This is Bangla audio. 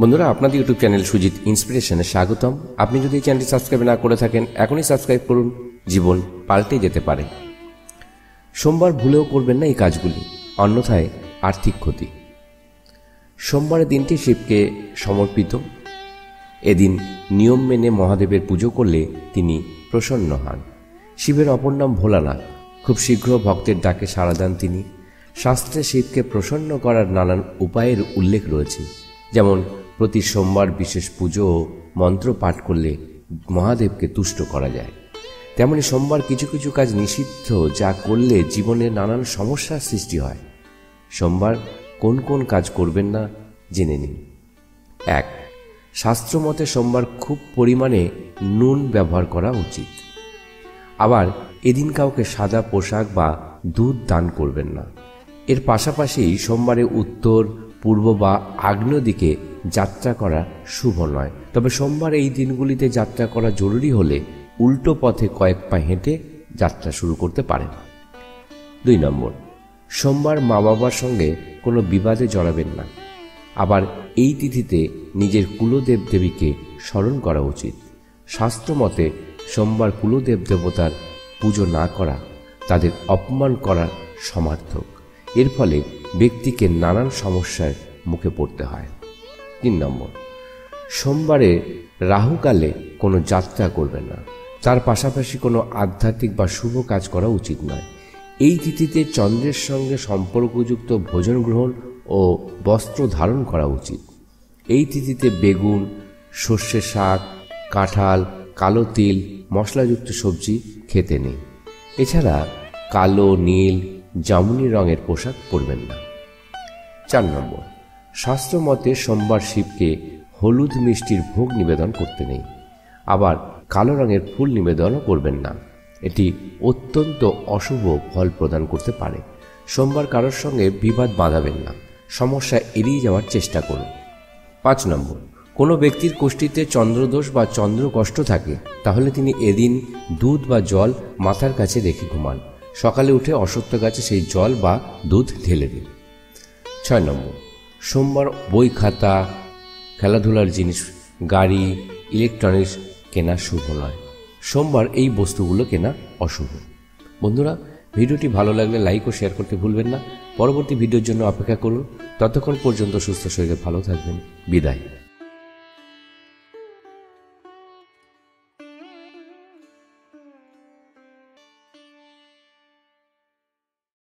বন্ধুরা, আপনাদের ইউটিউব চ্যানেল সুজিত ইন্সপিরেশনে স্বাগতম। আপনি যদি এই চ্যানেলটি সাবস্ক্রাইব না করে থাকেন, এখনই সাবস্ক্রাইব করুন। জীবন পাল্টে যেতে পারে। সোমবার ভুলেও করবেন না এই কাজগুলি, অন্যথায় আর্থিক ক্ষতি। সোমবারের দিনটি শিবকে সমর্পিত। এদিন নিয়ম মেনে মহাদেবের পুজো করলে তিনি প্রসন্ন হন। শিবের অপর নাম ভোলানাথ। খুব শীঘ্র ভক্তের ডাকে সাড়া দেন তিনি। শাস্ত্রে শিবকে প্রসন্ন করার নানান উপায়ের উল্লেখ রয়েছে, যেমন প্রতি সোমবার বিশেষ পুজো ও মন্ত্র পাঠ করলে মহাদেবকে তুষ্ট করা যায়। তেমনি সোমবার কিছু কিছু কাজ নিষিদ্ধ, যা করলে জীবনে নানান সমস্যার সৃষ্টি হয়। সোমবার কোন কোন কাজ করবেন না জেনে নিন। 1. শাস্ত্রমতে সোমবার খুব পরিমাণে নুন ব্যবহার করা উচিত। আবার এদিন কাউকে সাদা পোশাক বা দুধ দান করবেন না। এর পাশাপাশি সোমবারে উত্তর, পূর্ব বা আগ্নেয় দিকে যাত্রা করা শুভ নয়। তবে সোমবার এই দিনগুলিতে যাত্রা করা জরুরি হলে উল্টো পথে কয়েক পা হেঁটে যাত্রা শুরু করতে পারেন। 2 নম্বর, সোমবার মা বাবার সঙ্গে কোনো বিবাদে জড়াবেন না। আবার এই তিথিতে নিজের কুলদেব দেবীকে স্মরণ করা উচিত। শাস্ত্রমতে সোমবার কুলদেব দেবতার পুজো না করা তাদের অপমান করার সমার্থক। এর ফলে ব্যক্তিকে নানান সমস্যার মুখে পড়তে হয়। 3 নম্বর, সোমবারে রাহুকালে কোনো যাত্রা করবেন না। তার পাশাপাশি কোনো আধ্যাত্মিক বা শুভ কাজ করা উচিত নয়। এই তিথিতে চন্দ্রের সঙ্গে সম্পর্কযুক্ত ভোজন গ্রহণ ও বস্ত্র ধারণ করা উচিত। এই তিথিতে বেগুন, সর্ষে শাক, কাঁঠাল, কালো তিল, মশলাযুক্ত সবজি খেতে নেই। এছাড়া কালো, নীল, জামুনি রঙের পোশাক পরবেন না। 4 নম্বর, শাস্ত্রমতে সোমবার শিবকে হলুদ মিষ্টির ভোগ নিবেদন করতে নেই। আবার কালো রঙের ফুল নিবেদনও করবেন না। এটি অত্যন্ত অশুভ ফল প্রদান করতে পারে। সোমবার কারোর সঙ্গে বিবাদ বাঁধাবেন না। সমস্যা এড়িয়ে যাওয়ার চেষ্টা করুন। 5 নম্বর, কোনো ব্যক্তির কোষ্ঠীতে চন্দ্রদোষ বা চন্দ্র কষ্ট থাকে, তাহলে তিনি এদিন দুধ বা জল মাথার কাছে রেখে ঘুমান। সকালে উঠে অশ্বত্থ গাছে সেই জল বা দুধ ঢেলে দিন। 6 নম্বর, সোমবার বই, খাতা, খেলাধুলার জিনিস, গাড়ি, ইলেকট্রনিক্স কেনা শুভ নয়। সোমবার এই বস্তুগুলো কেনা অশুভ। বন্ধুরা, ভিডিওটি ভালো লাগলে লাইক ও শেয়ার করতে ভুলবেন না। পরবর্তী ভিডিওর জন্য অপেক্ষা করুন। ততক্ষণ পর্যন্ত সুস্থ শরীরে ভালো থাকবেন। বিদায়।